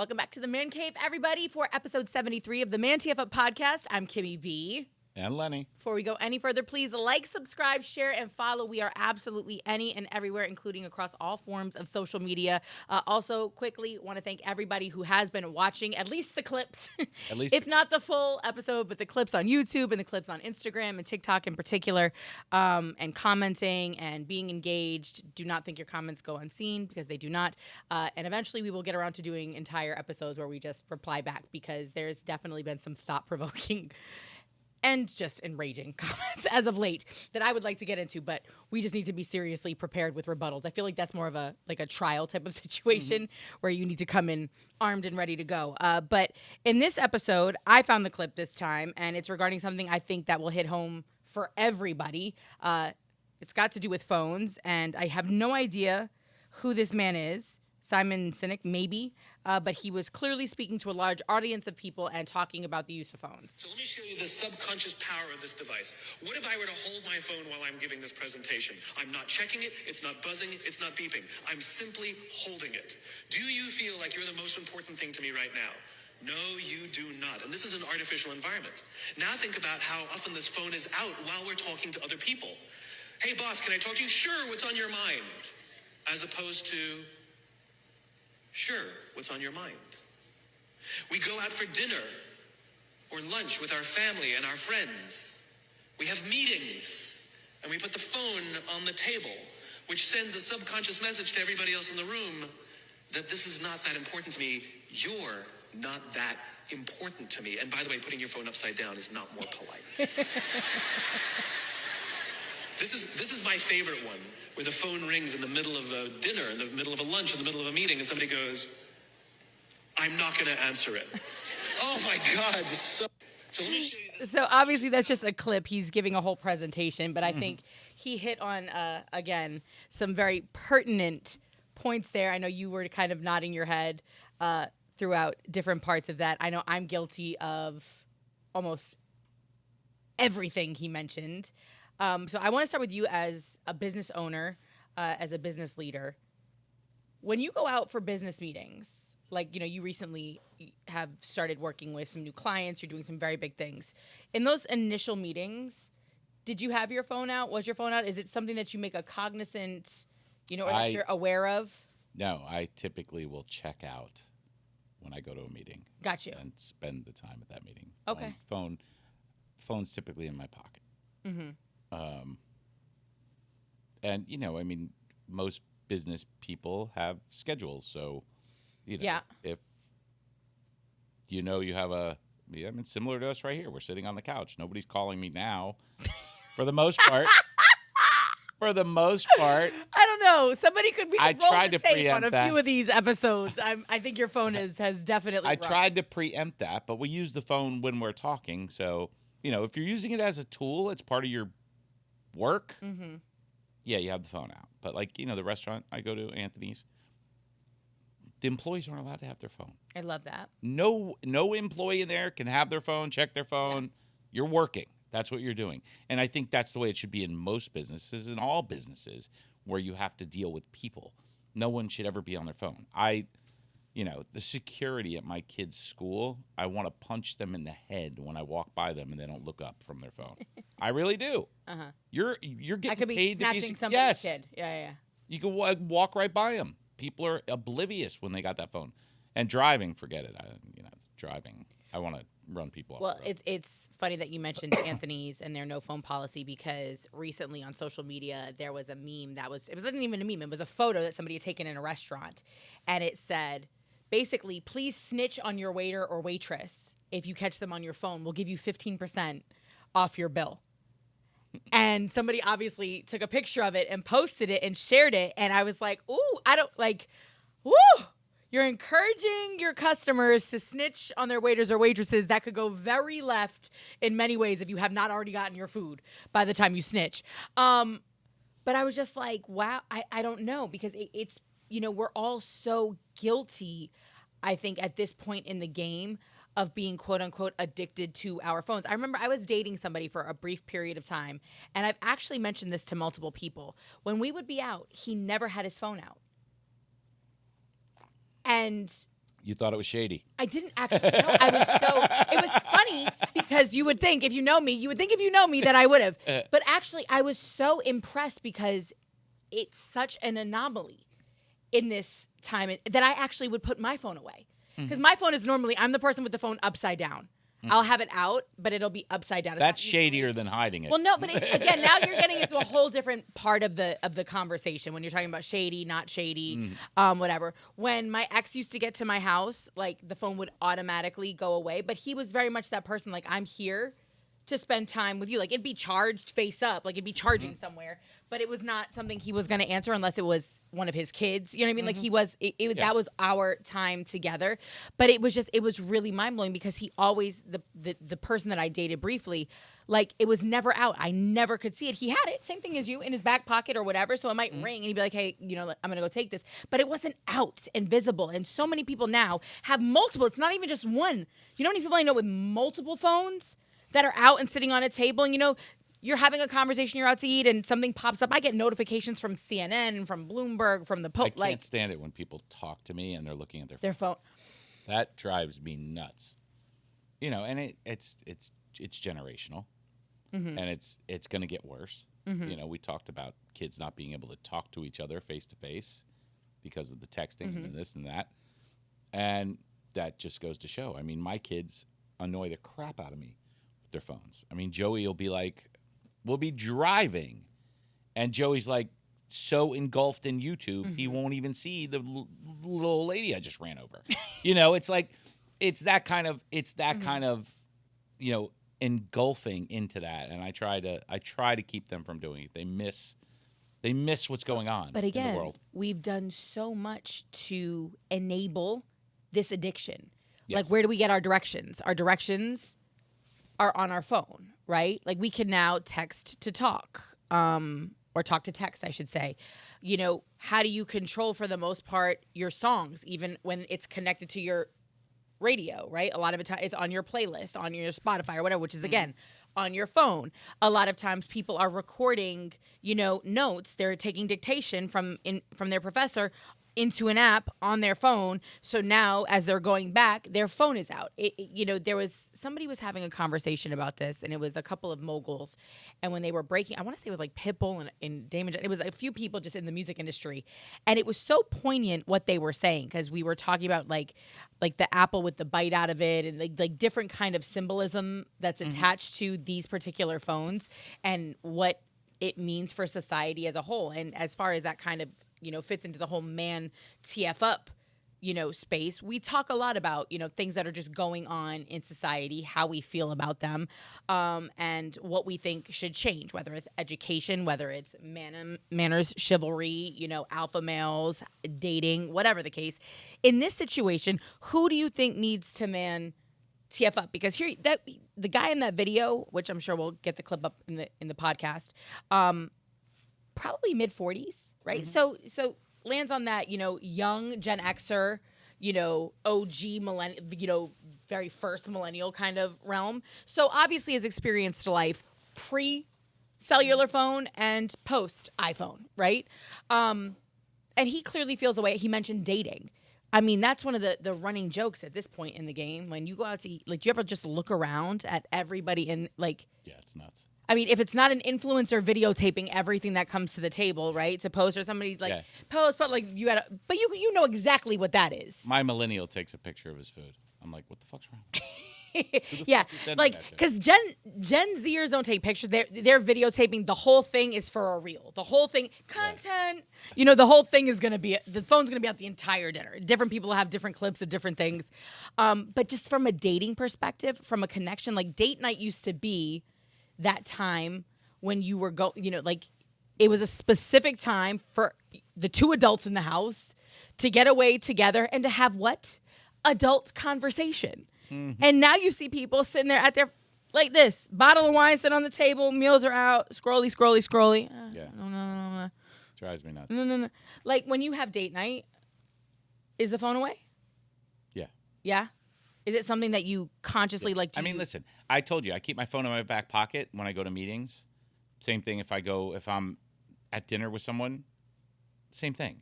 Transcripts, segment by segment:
Welcome back to the Man Cave, everybody, for episode 73 of the ManTFup Podcast. I'm Kimmy B. And Lenny. Before we go any further, please like, subscribe, share, and follow. We are absolutely any and everywhere, including across all forms of social media. Also, quickly, want to thank everybody who has been watching at least the clips, if not the full episode, but the clips on YouTube and the clips on Instagram and TikTok in particular, and commenting and being engaged. Do not think your comments go unseen, because they do not. And eventually, we will get around to doing entire episodes where we just reply back, because there's definitely been some thought-provoking and just enraging comments as of late that I would like to get into, but we just need to be seriously prepared with rebuttals. I feel like that's more of a trial type of situation where you need to come in armed and ready to go. But in this episode, I found the clip this time, and it's regarding something I think that will hit home for everybody. It's got to do with phones, and I have no idea who this man is. Simon Sinek, maybe, but he was clearly speaking to a large audience of people and talking about the use of phones. So let me show you the subconscious power of this device. What if I were to hold my phone while I'm giving this presentation? I'm not checking it, it's not buzzing, it's not beeping. I'm simply holding it. Do you feel like you're the most important thing to me right now? No, you do not. And this is an artificial environment. Now think about how often this phone is out while we're talking to other people. Hey boss, can I talk to you? Sure, what's on your mind? As opposed to, sure, what's on your mind? We go out for dinner or lunch with our family and our friends. We have meetings, and we put the phone on the table, which sends a subconscious message to everybody else in the room that this is not that important to me. You're not that important to me. And by the way, putting your phone upside down is not more polite. This is my favorite one, where the phone rings in the middle of a dinner, in the middle of a lunch, in the middle of a meeting, and somebody goes, I'm not going to answer it. Oh my God. So let me show you this. So obviously that's just a clip. He's giving a whole presentation, but I think he hit on, again, some very pertinent points there. I know you were kind of nodding your head throughout different parts of that. I know I'm guilty of almost everything he mentioned. So I want to start with you as a business owner, as a business leader. When you go out for business meetings, like, you recently have started working with some new clients, you're doing some very big things. In those initial meetings, did you have your phone out? Was your phone out? Is it something that you make a cognizant, or that you're aware of? No, I typically will check out when I go to a meeting. Got you. And spend the time at that meeting. Okay. Phone's typically in my pocket. Mm-hmm. And, most business people have schedules. So, if you have similar to us right here, we're sitting on the couch. Nobody's calling me now for the most part. For the most part. I don't know. Somebody could be roll tried the to tape preempt on a that. few of these episodes. I think your phone has definitely I rung. tried to preempt that, but we use the phone when we're talking. So, if you're using it as a tool, it's part of your work. Mm-hmm. Yeah, you have the phone out. But the restaurant I go to, Anthony's, the employees aren't allowed to have their phone. I love that. No employee in there can have their phone, check their phone. Yeah. You're working. That's what you're doing. And I think that's the way it should be in most businesses, in all businesses, where you have to deal with people. No one should ever be on their phone. The security at my kids' school, I want to punch them in the head when I walk by them and they don't look up from their phone. I really do. Uh-huh. You're getting I could be paid snatching to be somebody's yes. kid. Yeah. You can walk right by them. People are oblivious when they got that phone. And driving, forget it. Driving. I want to run people off. Well, it's funny that you mentioned Anthony's and their no phone policy, because recently on social media there was a meme it wasn't even a meme. It was a photo that somebody had taken in a restaurant, and it said, basically, please snitch on your waiter or waitress. If you catch them on your phone, we'll give you 15% off your bill. And somebody obviously took a picture of it and posted it and shared it. And I was like, you're encouraging your customers to snitch on their waiters or waitresses. That could go very left in many ways if you have not already gotten your food by the time you snitch. But I was just like, wow, I don't know, because it's, we're all so guilty, I think, at this point in the game of being, quote unquote, addicted to our phones. I remember I was dating somebody for a brief period of time, and I've actually mentioned this to multiple people. When we would be out, he never had his phone out. And You thought it was shady. I didn't actually know. It was funny because you would think if you know me that I would have. But actually, I was so impressed because it's such an anomaly in this time that I actually would put my phone away. Because my phone is normally, I'm the person with the phone upside down. I'll have it out, but it'll be upside down. That's shadier than hiding it. Well, no, but again, now you're getting into a whole different part of the conversation when you're talking about shady, not shady, whatever. When my ex used to get to my house, like the phone would automatically go away, but he was very much that person, like, I'm here to spend time with you. Like, it'd be charged face up, like it'd be charging somewhere, but it was not something he was going to answer unless it was one of his kids. You know what I mean? Like he was, that was our time together. But it was really mind blowing because he always, the person that I dated briefly, like it was never out. I never could see it. He had it, same thing as you, in his back pocket or whatever. So it might ring and he'd be like, hey, I'm going to go take this. But it wasn't out and visible. And so many people now have multiple. It's not even just one. You know how many people I know with multiple phones that are out and sitting on a table, and you're having a conversation, you're out to eat, and something pops up. I get notifications from CNN, from Bloomberg, from the Pope. I can't stand it when people talk to me and they're looking at their phone. That drives me nuts. And it's generational, and it's going to get worse. We talked about kids not being able to talk to each other face to face because of the texting and this and that, and that just goes to show. I mean, my kids annoy the crap out of me with their phones. I mean, Joey will be like, we'll be driving, and Joey's like so engulfed in YouTube, he won't even see the little old lady I just ran over. It's like, it's that kind of, engulfing into that. And I try to keep them from doing it. They miss what's going on but again, in the world. We've done so much to enable this addiction. Yes. Like, where do we get our directions? Our directions are on our phone, right? Like, we can now text to talk, or talk to text, I should say. How do you control, for the most part, your songs, even when it's connected to your radio, right? A lot of it's on your playlist, on your Spotify or whatever, which is, again, on your phone. A lot of times people are recording, notes. They're taking dictation from their professor into an app on their phone. So now, as they're going back, their phone is out. Somebody was having a conversation about this, and it was a couple of moguls. And when they were breaking, I want to say it was like Pitbull and Damon. It was a few people just in the music industry, and it was so poignant what they were saying, because we were talking about like the apple with the bite out of it, and like different kind of symbolism that's attached to these particular phones and what it means for society as a whole. And as far as that kind of fits into the whole ManTFup, space. We talk a lot about, things that are just going on in society, how we feel about them, and what we think should change, whether it's education, whether it's manners, chivalry, alpha males, dating, whatever the case. In this situation, who do you think needs to ManTF up? Because the guy in that video, which I'm sure we'll get the clip up in the podcast, probably mid-40s. Right. So lands on that, young Gen Xer, OG millennial, very first millennial kind of realm. So obviously has experienced life pre-cellular phone and post-iPhone. Right. And he clearly feels the way he mentioned dating. I mean, that's one of the running jokes at this point in the game. When you go out to eat, like, do you ever just look around at everybody in like? Yeah, it's nuts. I mean, if it's not an influencer videotaping everything that comes to the table, right? To post, or somebody post, but like you know exactly what that is. My millennial takes a picture of his food. I'm like, what the fuck's wrong? Yeah, like, because Gen Zers don't take pictures. They're videotaping. The whole thing is for a reel. The whole thing, content. Yeah. The whole thing is the phone's gonna be out the entire dinner. Different people have different clips of different things. But just from a dating perspective, from a connection, like date night used to be that time when you were it was a specific time for the two adults in the house to get away together and to have what? Adult conversation. And now you see people sitting there at their, like this, bottle of wine sitting on the table, meals are out, scrolly. Yeah. No. Drives me nuts. No. Like, when you have date night, is the phone away? Yeah. Yeah? Is it something that you consciously like to listen, I told you, I keep my phone in my back pocket when I go to meetings. Same thing if I'm at dinner with someone, same thing.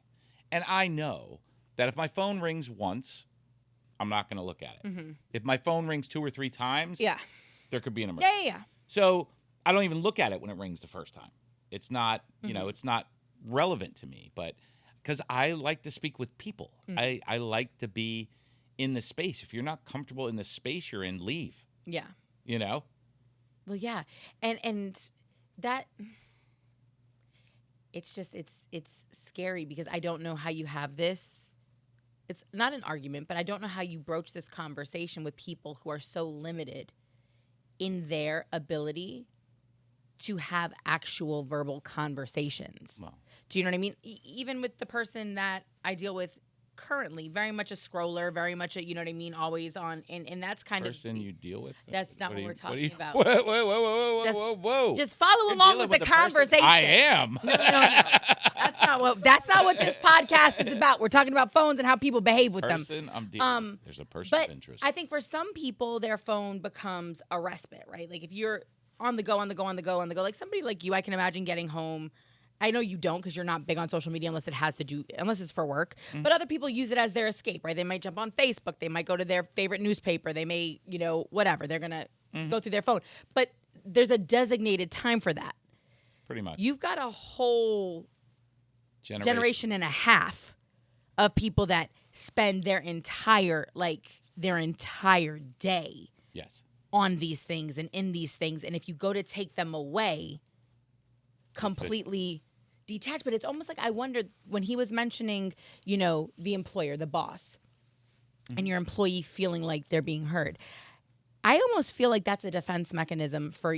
And I know that if my phone rings once, I'm not going to look at it. Mm-hmm. If my phone rings 2 or 3 times, Yeah. there could be an emergency. Yeah. So I don't even look at it when it rings the first time. It's not, you know, it's not relevant to me. But because I like to speak with people, I like to be in the space. If you're not comfortable in the space you're in, leave. Yeah. You know? Well, yeah. And that, it's just, it's scary because I don't know how you have this. It's not an argument, but I don't know how you broach this conversation with people who are so limited in their ability to have actual verbal conversations. Well, Do you know what I mean? Even with the person that I deal with currently, very much a scroller, very much a, you know what I mean, always on, and that's kind person of you deal with. That's not what we're talking about. Whoa. Just follow along with the conversation. I am. No. That's not what this podcast is about. We're talking about phones and how people behave with them. I'm dealing with. There's a person of But interest. I think for some people, their phone becomes a respite, right? Like if you're on the go, like somebody like you, I can imagine getting home. I know you don't because you're not big on social media unless it's for work. But other people use it as their escape, right? They might jump on Facebook. They might go to their favorite newspaper. They may, whatever. They're going to go through their phone. But there's a designated time for that. Pretty much. You've got a whole generation and a half of people that spend their entire day Yes. on these things and in these things. And if you go to take them away, completely detached. But it's almost like I wondered when he was mentioning, the employer, the boss, and your employee feeling like they're being heard. I almost feel like that's a defense mechanism for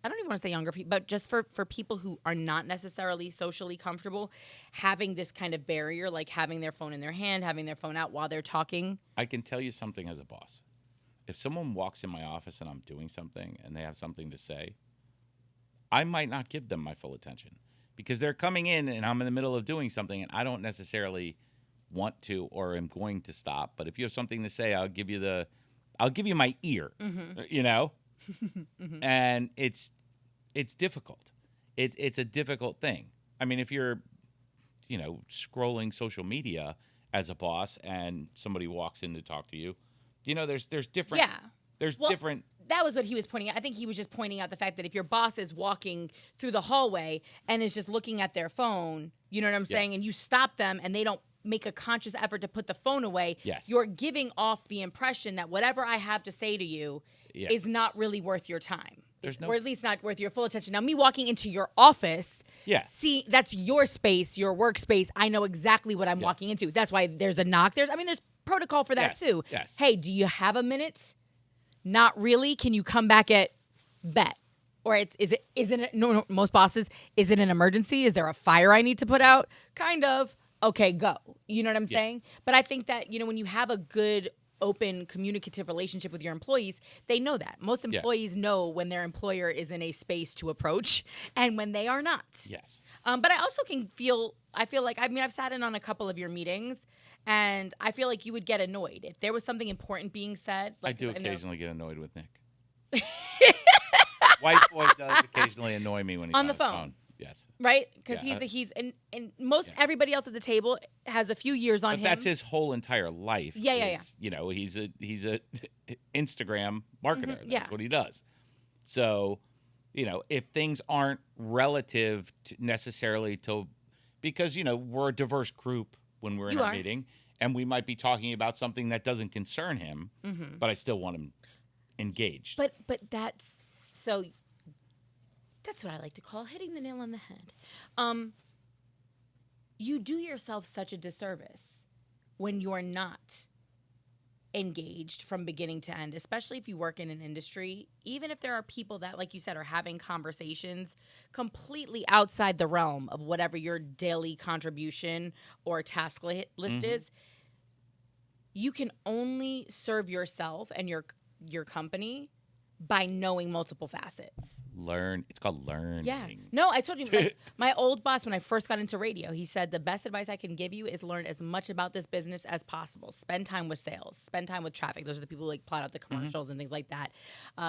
I don't even want to say younger people, but just for people who are not necessarily socially comfortable having this kind of barrier, like having their phone in their hand, having their phone out while they're talking. I can tell you something as a boss. If someone walks in my office and I'm doing something and they have something to say, I might not give them my full attention because they're coming in and I'm in the middle of doing something and I don't necessarily want to or am going to stop. But if you have something to say, I'll give you my ear, and it's difficult. It's a difficult thing. I mean, if you're, scrolling social media as a boss and somebody walks in to talk to you, there's different. Yeah. Different. That was what he was pointing out. I think he was just pointing out the fact that if your boss is walking through the hallway and is just looking at their phone, you know what I'm saying? And you stop them and they don't make a conscious effort to put the phone away. Yes. You're giving off the impression that whatever I have to say to you is not really worth your time. Or at least not worth your full attention. Now, me walking into your office, see, that's your space, your workspace. I know exactly what I'm walking into. That's why there's a knock. There's protocol for that too. Yes. Hey, do you have a minute? Not really. Can you come back at bet? Or isn't it? No, most bosses, is it an emergency? Is there a fire I need to put out? Kind of. Okay, go. You know what I'm saying? But I think that, when you have a good, open, communicative relationship with your employees, they know that. Most employees know when their employer is in a space to approach and when they are not. Yes. But I also I feel like, I've sat in on a couple of your meetings and I feel like you would get annoyed if there was something important being said. I do occasionally get annoyed with Nick. White boy does occasionally annoy me when he's on the phone. Yes. Right? Because he's most everybody else at the table has a few years on him. But that's his whole entire life. Yeah. He's a Instagram marketer. That's what he does. So, if things aren't relative necessarily to, because, we're a diverse group when we're in our meeting, and we might be talking about something that doesn't concern him, but I still want him engaged. But that's what I like to call hitting the nail on the head. You do yourself such a disservice when you're not engaged from beginning to end, especially if you work in an industry, even if there are people that, like you said, are having conversations completely outside the realm of whatever your daily contribution or task list is. You can only serve yourself and your company by knowing multiple facets. It's called learning. Yeah. No, I told you, my old boss, when I first got into radio, he said, the best advice I can give you is learn as much about this business as possible. Spend time with sales. Spend time with traffic. Those are the people who plot out the commercials and things like that.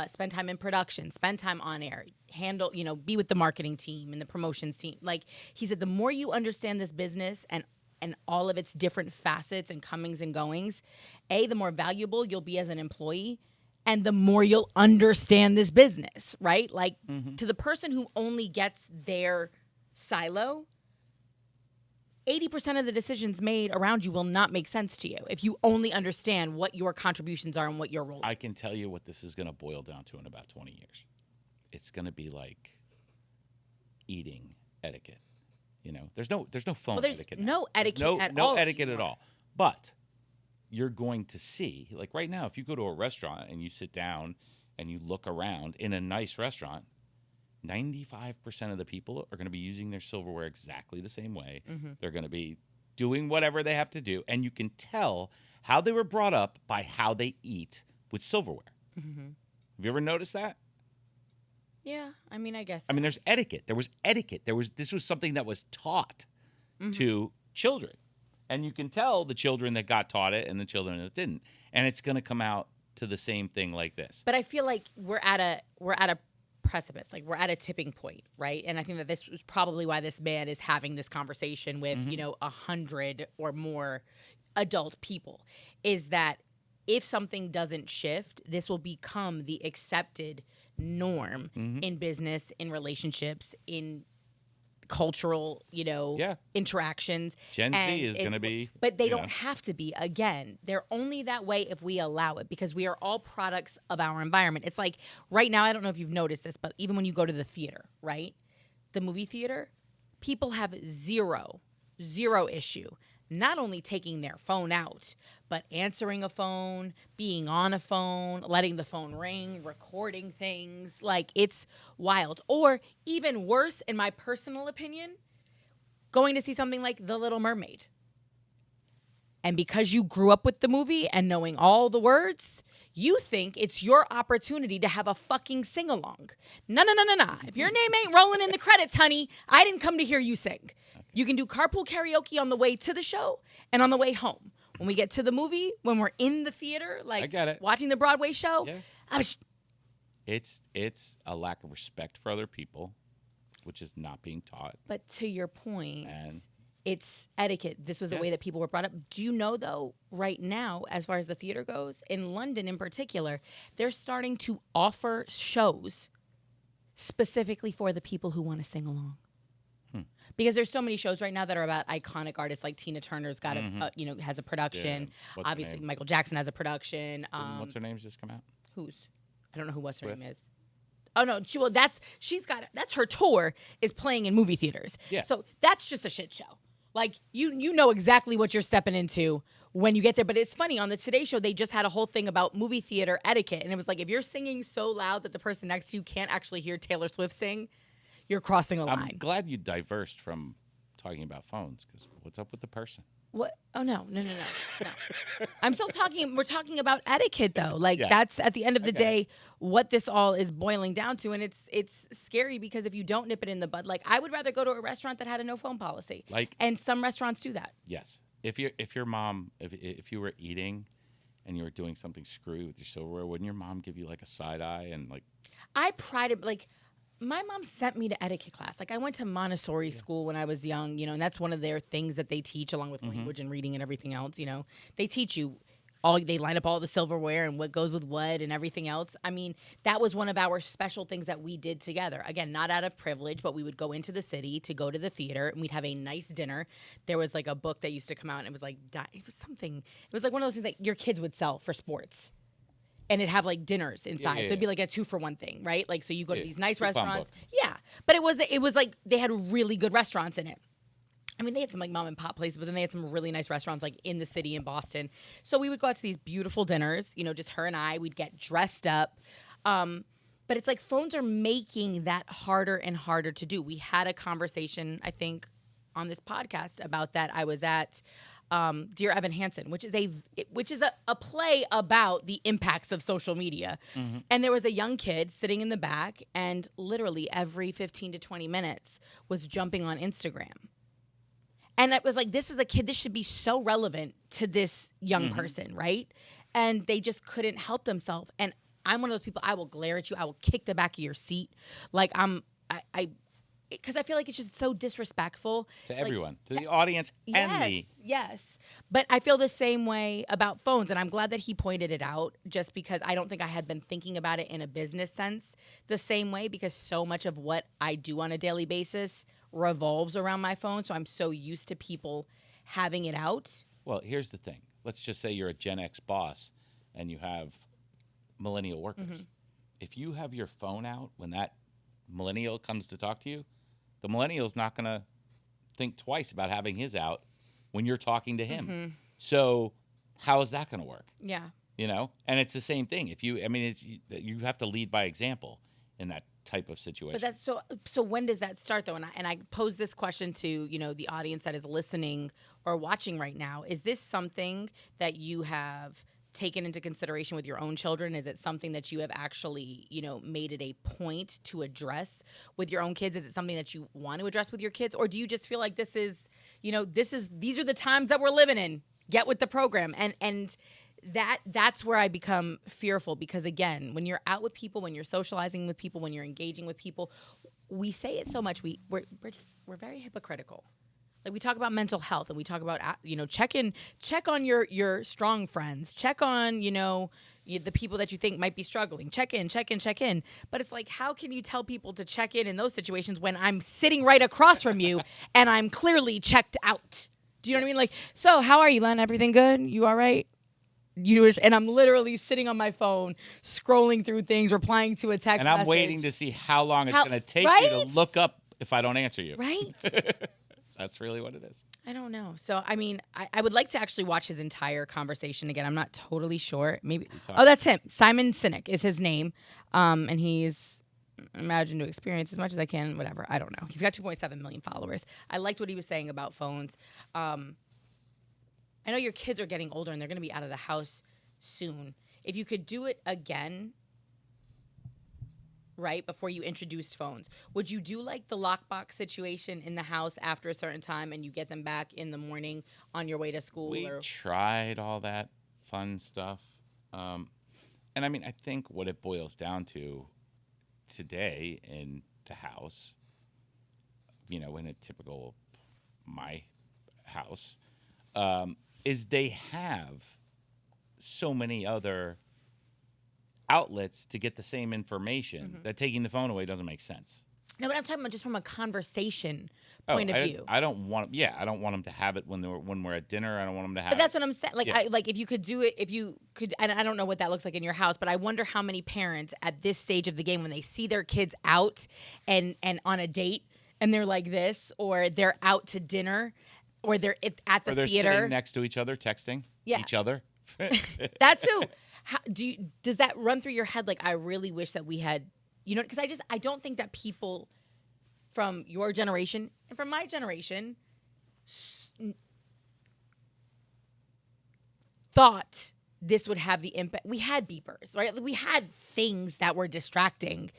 Spend time in production. Spend time on air. Handle, be with the marketing team and the promotions team. Like he said, the more you understand this business and and all of its different facets and comings and goings, the more valuable you'll be as an employee and the more you'll understand this business, right? Like to the person who only gets their silo, 80% of the decisions made around you will not make sense to you if you only understand what your contributions are and what your role is. I can tell you what this is going to boil down to in about 20 years. It's going to be like eating etiquette. You know, there's no phone etiquette. No etiquette at no all. No etiquette anymore. at all. But you're going to see, like right now, if you go to a restaurant and you sit down and you look around in a nice restaurant, 95% of the people are going to be using their silverware exactly the same way. They're going to be doing whatever they have to do. And you can tell how they were brought up by how they eat with silverware. Have you ever noticed that? Yeah, I mean, I guess. I mean, there's etiquette. There was etiquette. This was something that was taught to children. And you can tell the children that got taught it and the children that didn't. And it's going to come out to the same thing like this. But I feel like we're at a precipice, like we're at a tipping point, right? And I think that this was probably why this man is having this conversation with 100 or more adult people, is that if something doesn't shift, this will become the accepted norm in business, in relationships, in cultural, interactions. Gen Z is going to be. But they don't have to be. Again, they're only that way if we allow it, because we are all products of our environment. It's like right now, I don't know if you've noticed this, but even when you go to the theater, right? The movie theater, people have zero issue not only taking their phone out, but answering a phone, being on a phone, letting the phone ring, recording things. Like, it's wild. Or even worse, in my personal opinion, going to see something like The Little Mermaid. And because you grew up with the movie and knowing all the words, you think it's your opportunity to have a fucking sing-along. No. If your name ain't rolling in the credits, honey, I didn't come to hear you sing. You can do carpool karaoke on the way to the show and on the way home. When we get to the movie, when we're in the theater, like I get it. watching the Broadway show, It's a lack of respect for other people, which is not being taught. But to your point, it's etiquette. This was a way that people were brought up. Do you know, though, right now, as far as the theater goes, in London in particular, they're starting to offer shows specifically for the people who want to sing along. Because there's so many shows right now that are about iconic artists, like Tina Turner's got has a production. Yeah. Obviously, Michael Jackson has a production. What's her name's just come out? Whose? I don't know who her name is. Swift. Oh no, that's her tour is playing in movie theaters. Yeah. So that's just a shit show. Like you know exactly what you're stepping into when you get there. But it's funny, on the Today Show, they just had a whole thing about movie theater etiquette. And it was like, if you're singing so loud that the person next to you can't actually hear Taylor Swift sing, you're crossing a line. I'm glad you diversed from talking about phones, because what's up with the person? What? Oh, no. I'm still talking. We're talking about etiquette, though. Like, that's at the end of the day what this all is boiling down to. And it's scary, because if you don't nip it in the bud, like, I would rather go to a restaurant that had a no phone policy. And some restaurants do that. Yes. If your mom, if you were eating and you were doing something screwy with your silverware, wouldn't your mom give you like a side eye and like? I prided, like, my mom sent me to etiquette class. Like, I went to Montessori school when I was young, and that's one of their things that they teach, along with language and reading and everything else. They teach you they line up all the silverware and what goes with what and everything else. I mean, that was one of our special things that we did together. Again, not out of privilege, but we would go into the city to go to the theater, and we'd have a nice dinner. There was like a book that used to come out, and it was like, it was like one of those things that your kids would sell for sports. And it'd have like dinners inside. So it'd be like a 2-for-1 thing, right? Like, so you go to these nice restaurants. Yeah. But it was like they had really good restaurants in it. I mean, they had some like mom and pop places, but then they had some really nice restaurants like in the city in Boston. So we would go out to these beautiful dinners, just her and I. We'd get dressed up. But it's like phones are making that harder and harder to do. We had a conversation, I think, on this podcast about that. I was at Dear Evan Hansen, which is a play about the impacts of social media. And there was a young kid sitting in the back, and literally every 15 to 20 minutes was jumping on Instagram. And it was like, this is a kid, this should be so relevant to this young person, right? And they just couldn't help themselves. And I'm one of those people, I will glare at you, I will kick the back of your seat. Like, because I feel like it's just so disrespectful to like, everyone, to the audience and me. Yes. But I feel the same way about phones, and I'm glad that he pointed it out just because I don't think I had been thinking about it in a business sense the same way because so much of what I do on a daily basis revolves around my phone, so I'm so used to people having it out. Well, here's the thing. Let's just say you're a Gen X boss and you have millennial workers. Mm-hmm. If you have your phone out when that millennial comes to talk to you, the millennial's not going to think twice about having his out when you're talking to him. Mm-hmm. So how is that going to work? Yeah. You know, and it's the same thing. If you, I mean, it's you have to lead by example in that type of situation. But that's so when does that start though? And I pose this question to, you know, the audience that is listening or watching right now. Is this something that you have taken into consideration with your own children? Is it something that you have actually, you know, made it a point to address with your own kids? Is it something that you want to address with your kids? Or do you just feel like this is, you know, these are the times that we're living in. Get with the program. And that's where I become fearful because again, when you're out with people, when you're socializing with people, when you're engaging with people, we say it so much. We're very hypocritical. Like we talk about mental health and we talk about, you know, check on your strong friends, check on, you know, the people that you think might be struggling, check in. But it's like, how can you tell people to check in those situations when I'm sitting right across from you and I'm clearly checked out? Do you know what I mean? Like, so how are you, Len? Everything good? You all right? And I'm literally sitting on my phone, scrolling through things, replying to a text and I'm message. waiting to see how long it's going to take you to look up if I don't answer you. Right? That's really what it is. I don't know. So, I mean, I would like to actually watch his entire conversation again. I'm not totally sure. Maybe. Oh, that's him. Simon Sinek is his name. And he's imagined to experience as much as I can. Whatever. I don't know. He's got 2.7 million followers. I liked what he was saying about phones. I know your kids are getting older and they're going to be out of the house soon. If you could do it again, right, before you introduced phones, would you do like the lockbox situation in the house after a certain time and you get them back in the morning on your way to school? We tried all that fun stuff. And I mean, I think what it boils down to today in the house, you know, in a typical my house, is they have so many other outlets to get the same information that taking the phone away doesn't make sense. No, but I'm talking about just from a conversation point of view. I don't want them to have it when we're at dinner. I don't want them to have it. But that's what I'm saying. Like, if you could do it, and I don't know what that looks like in your house, but I wonder how many parents at this stage of the game, when they see their kids out and on a date and they're like this, or they're out to dinner, or they're at the or they're theater. Sitting next to each other, texting each other. That too. Does that run through your head? Like, I really wish that we had, you know, because I don't think that people from your generation and from my generation thought this would have the impact. We had beepers, right? We had things that were distracting,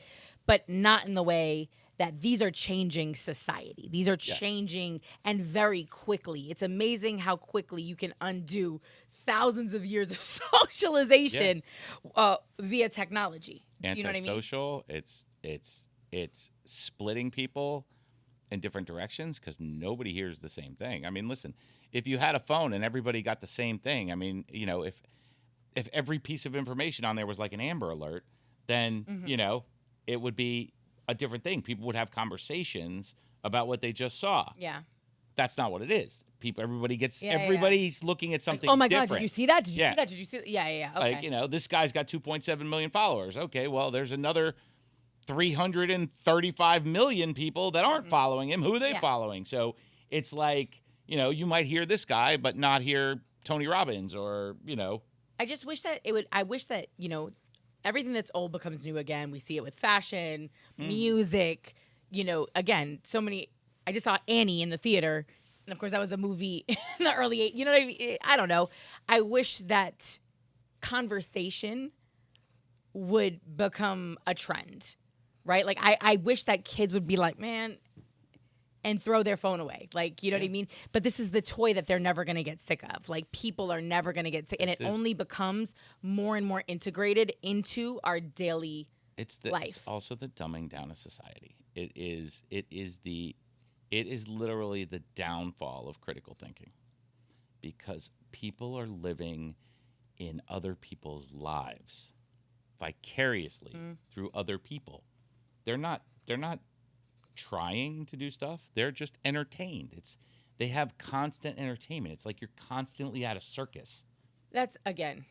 but not in the way that these are changing society. These are changing, and very quickly. It's amazing how quickly you can undo thousands of years of socialization via technology. You know what I mean? Antisocial. It's splitting people in different directions because nobody hears the same thing. I mean, listen, if you had a phone and everybody got the same thing, I mean, you know, if every piece of information on there was like an Amber Alert, then you know, it would be a different thing. People would have conversations about what they just saw. Yeah. That's not what it is. Everybody's looking at something like, oh my different. God, did you see that? Did you see that? Did you see that? Yeah. Okay. Like, you know, this guy's got 2.7 million followers. Okay, well, there's another 335 million people that aren't following him. Who are they following? So it's like, you know, you might hear this guy, but not hear Tony Robbins or, you know. I just wish that I wish that, you know, everything that's old becomes new again. We see it with fashion, music, you know, again, so many. I just saw Annie in the theater. And of course, that was a movie in the early 80s. You know what I mean? I don't know. I wish that conversation would become a trend, right? Like, I wish that kids would be like, man, and throw their phone away. Like, you know what I mean? But this is the toy that they're never going to get sick of. Like, people are never going to get sick. And it only becomes more and more integrated into our daily life. It's also the dumbing down of society. It is literally the downfall of critical thinking, because people are living in other people's lives vicariously through other people. They're not trying to do stuff. They're just entertained. They have constant entertainment. It's like you're constantly at a circus. That's, again,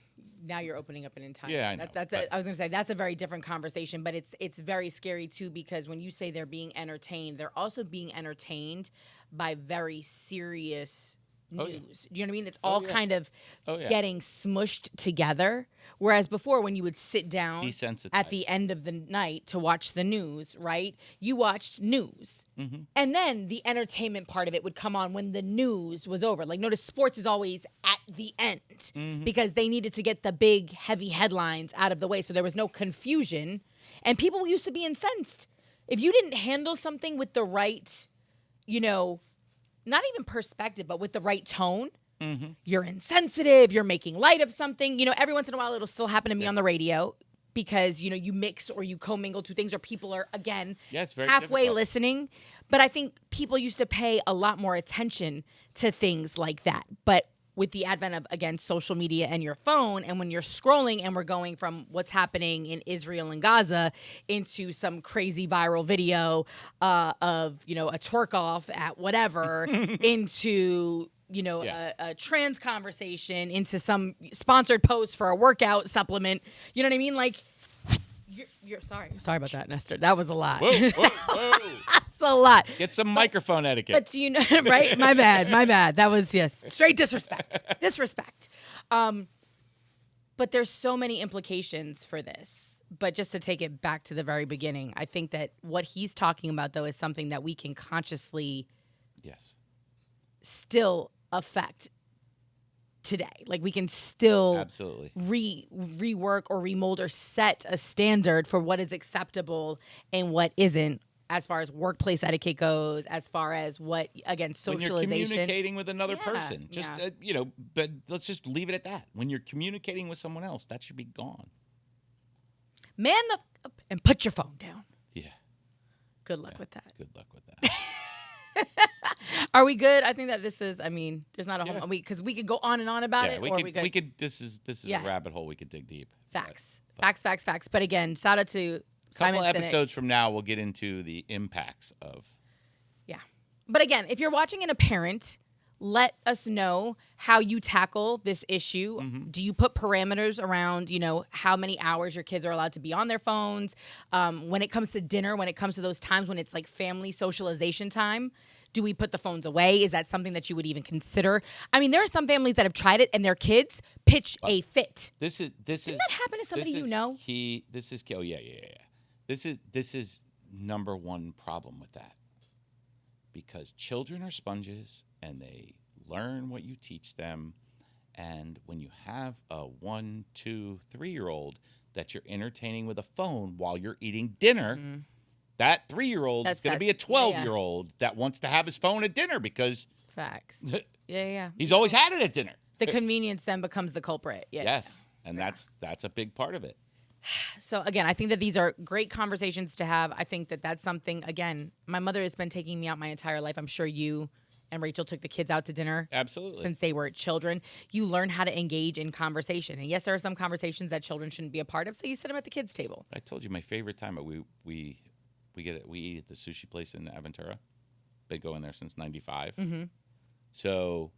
now you're opening up an entire. Yeah, I know. I was going to say that's a very different conversation, but it's very scary too, because when you say they're being entertained, they're also being entertained by very serious news. Do you know what I mean? It's all kind of getting smushed together. Whereas before, when you would sit down at the end of the night to watch the news, right? You watched news. Mm-hmm. And then the entertainment part of it would come on when the news was over. Like, notice sports is always at the end because they needed to get the big, heavy headlines out of the way so there was no confusion. And people used to be incensed. If you didn't handle something with the right, not even perspective, but with the right tone, you're insensitive, you're making light of something. Every once in a while it'll still happen to me on the radio because, you mix or you commingle two things, or people are, again, halfway listening. But I think people used to pay a lot more attention to things like that. But with the advent of, again, social media and your phone, and when you're scrolling and we're going from what's happening in Israel and Gaza into some crazy viral video of, a twerk off at whatever, into, a trans conversation, into some sponsored post for a workout supplement. You know what I mean? Like, you're sorry. Sorry about that, Nestor. That was a lot. Whoa. That's a lot. Get some microphone etiquette. But do you know, right? My bad. That was, straight disrespect. But there's so many implications for this. But just to take it back to the very beginning, I think that what he's talking about, though, is something that we can consciously still affect today. Like, we can still absolutely rework or remold or set a standard for what is acceptable and what isn't, as far as workplace etiquette goes, as far as what, again, socialization. When you're communicating with another person. Just, but let's just leave it at that. When you're communicating with someone else, that should be gone. Man up and put your phone down. Yeah. Good luck with that. Good luck with that. Are we good? I think that this is, there's not a whole, because we could go on and on about it. We could, this is a rabbit hole we could dig deep. Facts. But again, shout out to couple episodes from now, we'll get into the impacts of. Yeah. But again, if you're watching and a parent, let us know how you tackle this issue. Mm-hmm. Do you put parameters around, how many hours your kids are allowed to be on their phones? When it comes to dinner, when it comes to those times when it's like family socialization time, do we put the phones away? Is that something that you would even consider? There are some families that have tried it and their kids pitch a fit. Didn't that happen to somebody you know? This is number one problem with that, because children are sponges and they learn what you teach them. And when you have a 1, 2, 3-year-old that you're entertaining with a phone while you're eating dinner, that 3-year-old is going to be a 12-year-old that wants to have his phone at dinner because facts. He's always had it at dinner. The convenience then becomes the culprit. And that's a big part of it. So, again, I think that these are great conversations to have. I think that that's something, again, my mother has been taking me out my entire life. I'm sure you and Rachel took the kids out to dinner. Absolutely. Since they were children. You learn how to engage in conversation. And yes, there are some conversations that children shouldn't be a part of, so you sit them at the kids' table. I told you my favorite time, we eat at the sushi place in Aventura. Been going there since 95. Mm-hmm. So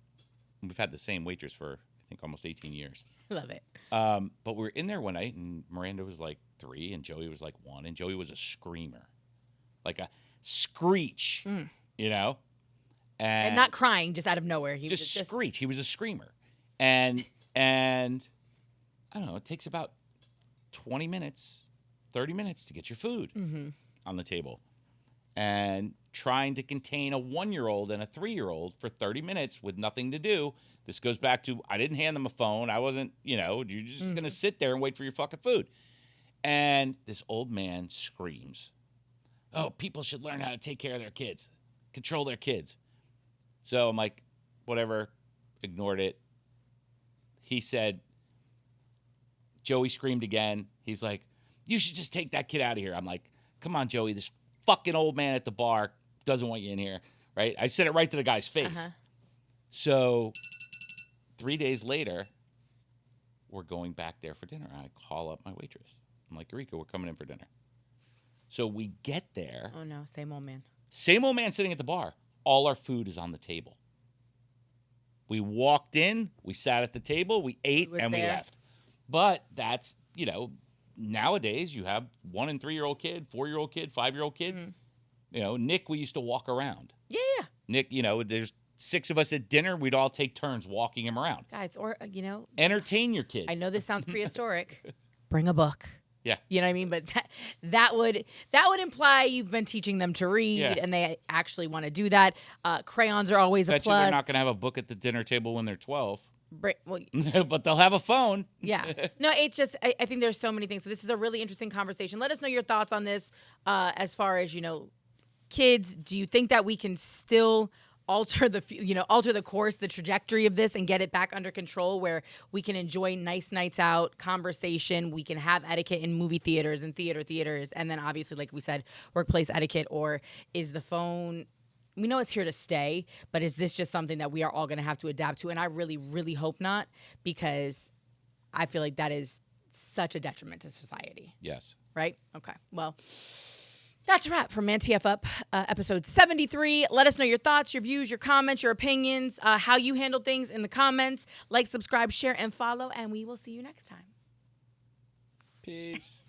we've had the same waitress for, I think, almost 18 years. Love it. But we were in there one night, and Miranda was like 3, and Joey was like 1, and Joey was a screamer. Like a screech, And not crying, just out of nowhere. He just screech. He was a screamer. And I don't know, it takes about 20 minutes, 30 minutes to get your food on the table. And trying to contain a 1-year-old and a 3-year-old for 30 minutes with nothing to do. This goes back to, I didn't hand them a phone. I wasn't, you're just going to sit there and wait for your fucking food. And this old man screams, "Oh, people should learn how to take care of their kids, control their kids." So I'm like, whatever, ignored it. He said, Joey screamed again. He's like, "You should just take that kid out of here." I'm like, "Come on, Joey, this fucking old man at the bar doesn't want you in here, right? I said it right to the guy's face. Uh-huh. So 3 days later, we're going back there for dinner. I call up my waitress. I'm like, Eureka, we're coming in for dinner. So we get there. Oh, no. Same old man. Same old man sitting at the bar. All our food is on the table. We walked in, we sat at the table, we ate, and we left. But that's, nowadays you have 1 and 3-year-old kid, 4-year-old kid, 5-year-old kid. Mm-hmm. Nick, we used to walk around. Yeah. Nick, there's 6 of us at dinner. We'd all take turns walking him around. Guys, or, entertain your kids. I know this sounds prehistoric. Bring a book. Yeah. You know what I mean? But that would imply you've been teaching them to read and they actually want to do that. Crayons are always a plus. They're not going to have a book at the dinner table when they're 12. Well, but they'll have a phone. Yeah. No, it's just, I think there's so many things. So this is a really interesting conversation. Let us know your thoughts on this as far as, kids. Do you think that we can still alter the course, the trajectory of this and get it back under control where we can enjoy nice nights out, conversation, we can have etiquette in movie theaters and theaters, and then obviously, like we said, workplace etiquette? Or is the phone, we know it's here to stay, but is this just something that we are all going to have to adapt to? And I really, really hope not, because I feel like that is such a detriment to society. Yes. Right? Okay. Well, that's a wrap for ManTFup episode 73. Let us know your thoughts, your views, your comments, your opinions, how you handle things in the comments. Like, subscribe, share, and follow, and we will see you next time. Peace.